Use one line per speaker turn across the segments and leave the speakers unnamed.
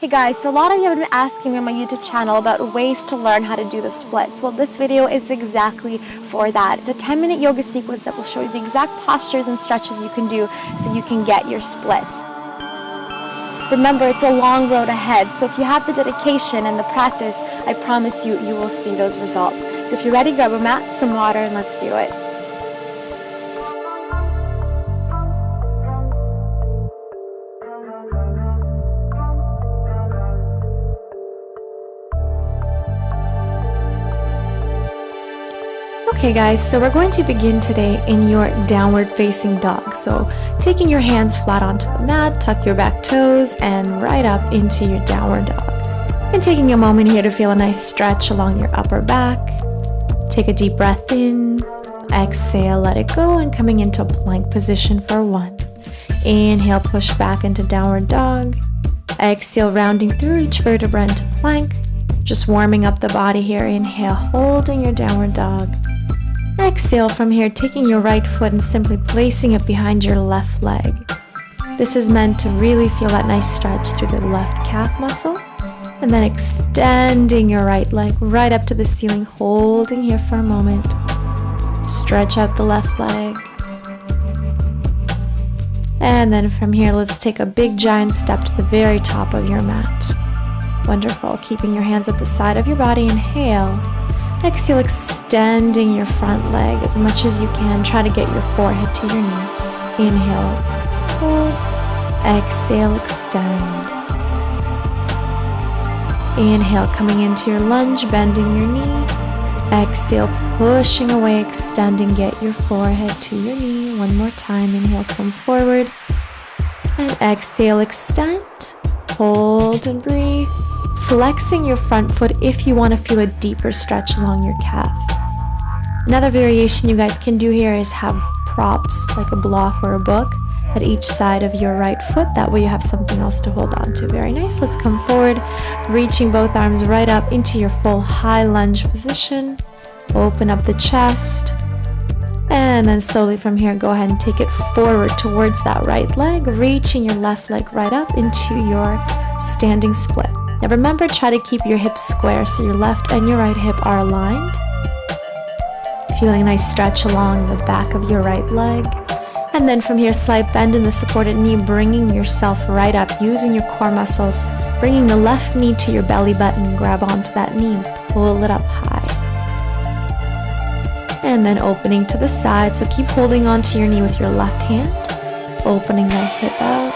Hey guys, so a lot of you have been asking me on my YouTube channel about ways to learn how to do the splits. Well, this video is exactly for that. It's a 10-minute yoga sequence that will show you the exact postures and stretches you can do so you can get your splits. Remember, it's a long road ahead, so if you have the dedication and the practice, I promise you, you will see those results. So if you're ready, grab a mat, some water, and let's do it. Okay guys, so we're going to begin today in your downward facing dog. So taking your hands flat onto the mat, tuck your back toes and right up into your downward dog. And taking a moment here to feel a nice stretch along your upper back. Take a deep breath in, exhale, let it go, and coming into plank position for 1. Inhale, push back into downward dog. Exhale, rounding through each vertebra into plank. Just warming up the body here. Inhale, holding your downward dog. Exhale from here, taking your right foot and simply placing it behind your left leg. This is meant to really feel that nice stretch through the left calf muscle. And then extending your right leg right up to the ceiling, holding here for a moment. Stretch out the left leg. And then from here, let's take a big giant step to the very top of your mat. Wonderful. Keeping your hands at the side of your body. Inhale. Exhale, extending your front leg as much as you can. Try to get your forehead to your knee. Inhale, hold. Exhale, extend. Inhale, coming into your lunge, bending your knee. Exhale, pushing away, extending. Get your forehead to your knee. One more time. Inhale, come forward. And exhale, extend. Hold and breathe. Flexing your front foot if you want to feel a deeper stretch along your calf. Another variation you guys can do here is have props like a block or a book at each side of your right foot. That way you have something else to hold on to. Very nice. Let's come forward, reaching both arms right up into your full high lunge position. Open up the chest. And then slowly from here, go ahead and take it forward towards that right leg, reaching your left leg right up into your standing split. Now remember, try to keep your hips square so your left and your right hip are aligned. Feeling a nice stretch along the back of your right leg. And then from here, slight bend in the supported knee, bringing yourself right up, using your core muscles, bringing the left knee to your belly button, grab onto that knee and pull it up high. And then opening to the side, so keep holding onto your knee with your left hand, opening that hip out,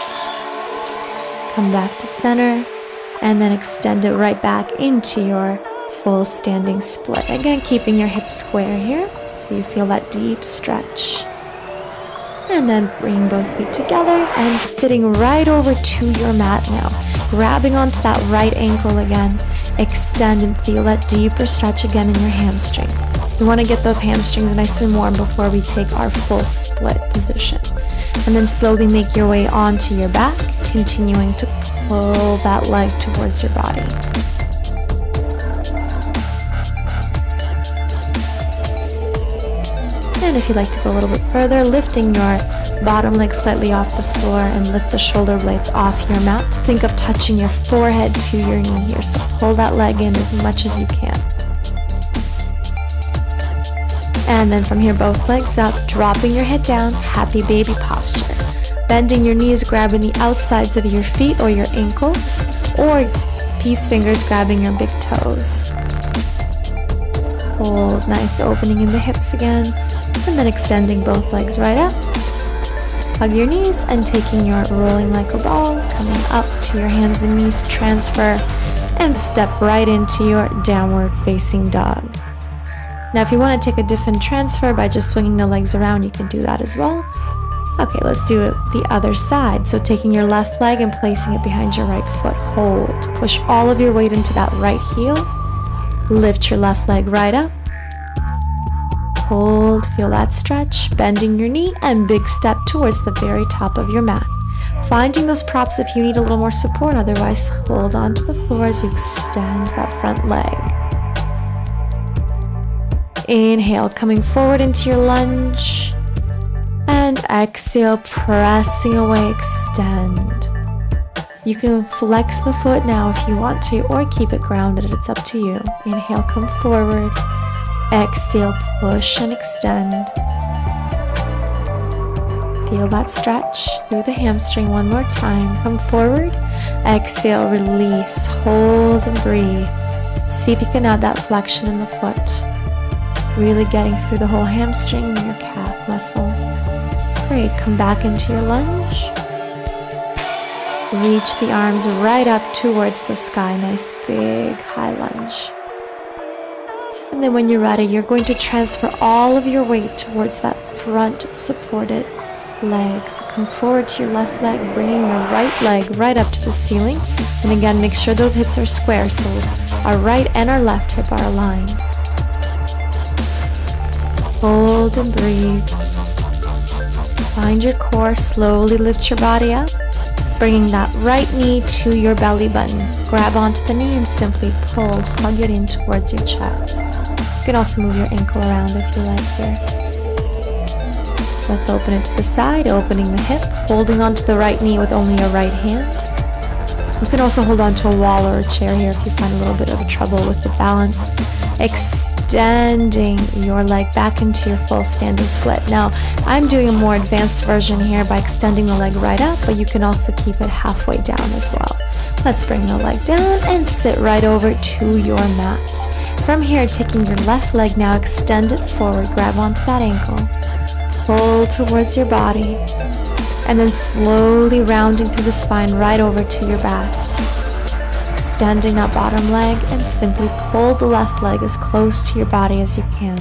come back to center. And then extend it right back into your full standing split. Again, keeping your hips square here so you feel that deep stretch. And then bring both feet together and sitting right over to your mat now. Grabbing onto that right ankle again. Extend and feel that deeper stretch again in your hamstring. We want to get those hamstrings nice and warm before we take our full split position. And then slowly make your way onto your back, continuing to pull that leg towards your body. And if you'd like to go a little bit further, lifting your bottom leg slightly off the floor and lift the shoulder blades off your mat. Think of touching your forehead to your knee here. So pull that leg in as much as you can. And then from here, both legs up, dropping your head down, happy baby posture. Bending your knees, grabbing the outsides of your feet or your ankles, or peace fingers grabbing your big toes. Hold, nice opening in the hips again, and then extending both legs right up. Hug your knees and taking your rolling like a ball, coming up to your hands and knees, transfer, and step right into your downward facing dog. Now if you want to take a different transfer by just swinging the legs around, you can do that as well. Okay, let's do it the other side. So taking your left leg and placing it behind your right foot. Hold. Push all of your weight into that right heel. Lift your left leg right up. Hold. Feel that stretch. Bending your knee and big step towards the very top of your mat. Finding those props if you need a little more support. Otherwise, hold on to the floor as you extend that front leg. Inhale, coming forward into your lunge. And exhale, pressing away, extend. You can flex the foot now if you want to, or keep it grounded. It's up to you. Inhale, come forward. Exhale, push and extend. Feel that stretch through the hamstring one more time. Come forward. Exhale, release, hold and breathe. See if you can add that flexion in the foot. Really getting through the whole hamstring and your calf muscle. Great, come back into your lunge. Reach the arms right up towards the sky. Nice big high lunge. And then when you're ready, you're going to transfer all of your weight towards that front supported leg. So come forward to your left leg, bringing your right leg right up to the ceiling. And again, make sure those hips are square so our right and our left hip are aligned. Hold and breathe. Find your core, slowly lift your body up, bringing that right knee to your belly button. Grab onto the knee and simply pull, hug it in towards your chest. You can also move your ankle around if you like here. Let's open it to the side, opening the hip, holding onto the right knee with only your right hand. You can also hold onto a wall or a chair here if you find a little bit of trouble with the balance. Extending your leg back into your full standing split. Now, I'm doing a more advanced version here by extending the leg right up, but you can also keep it halfway down as well. Let's bring the leg down and sit right over to your mat. From here, taking your left leg now, extend it forward, grab onto that ankle. Pull towards your body, and then slowly rounding through the spine right over to your back. Extending that bottom leg and simply pull the left leg as close to your body as you can.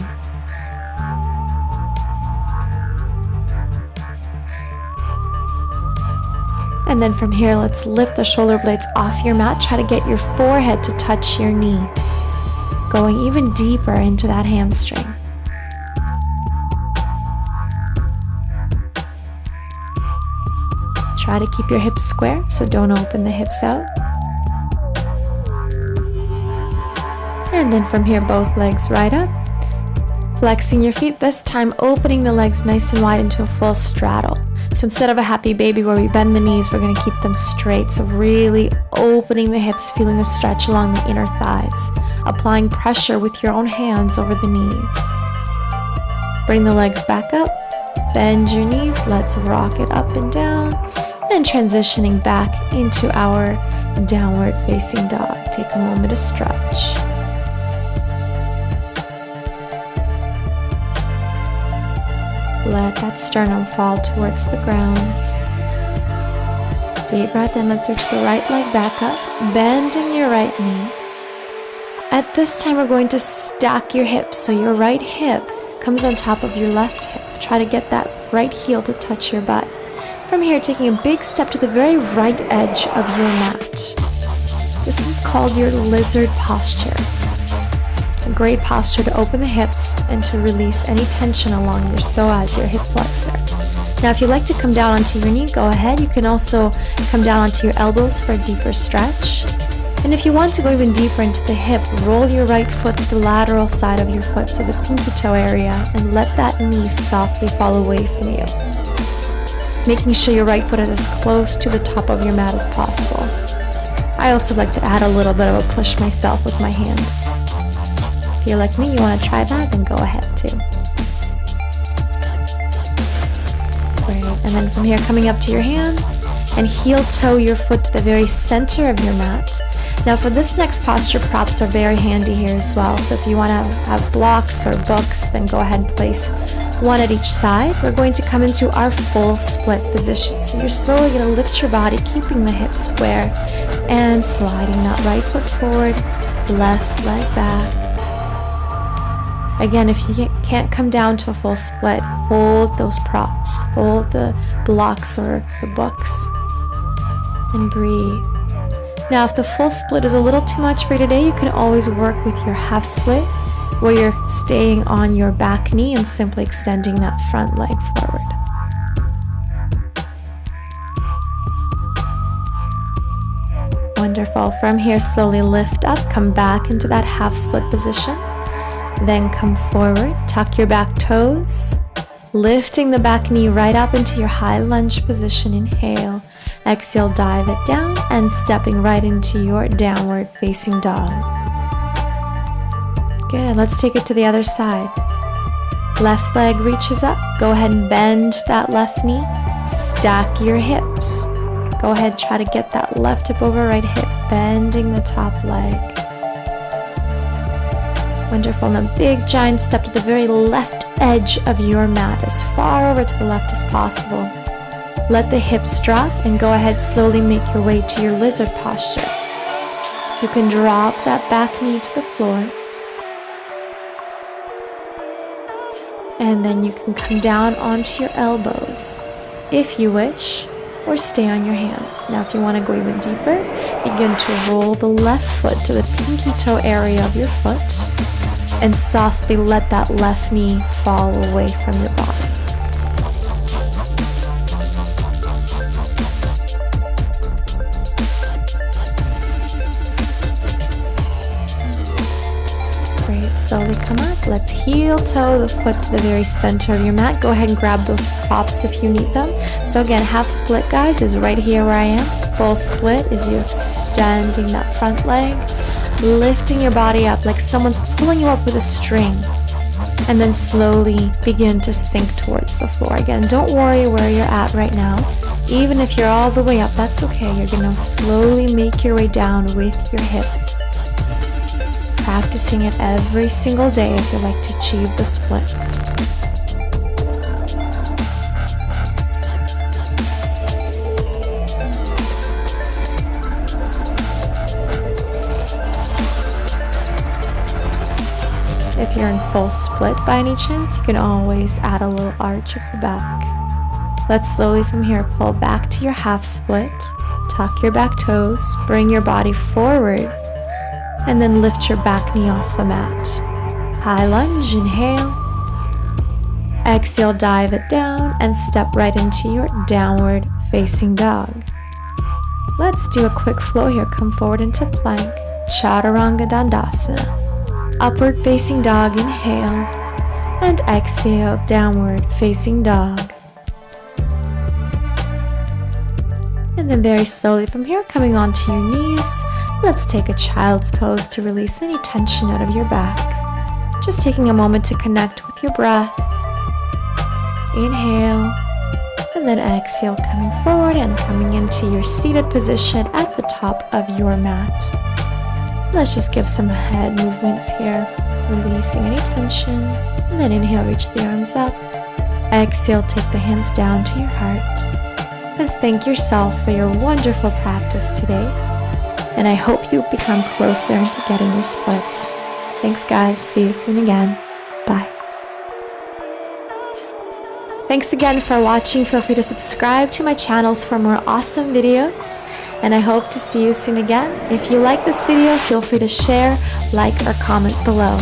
And then from here, let's lift the shoulder blades off your mat. Try to get your forehead to touch your knee, going even deeper into that hamstring. Try to keep your hips square, so don't open the hips out. And then from here, both legs right up. Flexing your feet, this time opening the legs nice and wide into a full straddle. So instead of a happy baby where we bend the knees, we're going to keep them straight. So really opening the hips, feeling a stretch along the inner thighs. Applying pressure with your own hands over the knees. Bring the legs back up. Bend your knees. Let's rock it up and down. And transitioning back into our downward facing dog. Take a moment to stretch. Let that sternum fall towards the ground. Deep breath in. Let's reach the right leg back up, bending your right knee. At this time, we're going to stack your hips. So your right hip comes on top of your left hip. Try to get that right heel to touch your butt. From here, taking a big step to the very right edge of your mat. This is called your lizard posture. A great posture to open the hips and to release any tension along your psoas, your hip flexor. Now, if you like to come down onto your knee, go ahead. You can also come down onto your elbows for a deeper stretch. And if you want to go even deeper into the hip, roll your right foot to the lateral side of your foot, so the pinky toe area, and let that knee softly fall away from you. Making sure your right foot is as close to the top of your mat as possible. I also like to add a little bit of a push myself with my hand. If you're like me, you want to try that, then go ahead too. Great, and then from here, coming up to your hands, and heel toe your foot to the very center of your mat. Now for this next posture, props are very handy here as well. So if you want to have blocks or books, then go ahead and place one at each side. We're going to come into our full split position. So you're slowly going to lift your body, keeping the hips square, and sliding that right foot forward, left leg back. Again, if you can't come down to a full split, hold those props, hold the blocks or the books, and breathe. Now, if the full split is a little too much for you today, you can always work with your half split, where you're staying on your back knee and simply extending that front leg forward. Wonderful. From here, slowly lift up, come back into that half split position. Then come forward, tuck your back toes, lifting the back knee right up into your high lunge position. Inhale. Exhale, dive it down and stepping right into your downward facing dog. Good, let's take it to the other side. Left leg reaches up. Go ahead and bend that left knee. Stack your hips. Go ahead, try to get that left hip over right hip, bending the top leg. Wonderful. And then big giant step to the very left edge of your mat, as far over to the left as possible. Let the hips drop and go ahead, slowly make your way to your lizard posture. You can drop that back knee to the floor. And then you can come down onto your elbows if you wish, or stay on your hands. Now if you want to go even deeper, begin to roll the left foot to the pinky toe area of your foot and softly let that left knee fall away from your body. Slowly come up. Let's heel toe the foot to the very center of your mat. Go ahead and grab those props if you need them. So again, half split, guys, is right here where I am. Full split is you extending that front leg, lifting your body up like someone's pulling you up with a string, and then slowly begin to sink towards the floor. Again, don't worry where you're at right now. Even if you're all the way up, that's okay. You're going to slowly make your way down with your hips. Practicing it every single day if you like to achieve the splits. If you're in full split by any chance, you can always add a little arch of the back. Let's slowly from here pull back to your half split, tuck your back toes, bring your body forward, and then lift your back knee off the mat. High lunge, inhale. Exhale, dive it down and step right into your downward facing dog. Let's do a quick flow here. Come forward into plank, chaturanga dandasana. Upward facing dog, inhale, and exhale, downward facing dog. And then very slowly from here, coming onto your knees, let's take a child's pose to release any tension out of your back. Just taking a moment to connect with your breath. Inhale, and then exhale, coming forward and coming into your seated position at the top of your mat. Let's just give some head movements here, releasing any tension. And then inhale, reach the arms up. Exhale, take the hands down to your heart. And thank yourself for your wonderful practice today. And I hope you become closer to getting your splits. Thanks, guys. See you soon again. Bye. Thanks again for watching. Feel free to subscribe to my channels for more awesome videos. And I hope to see you soon again. If you like this video, feel free to share, like, or comment below.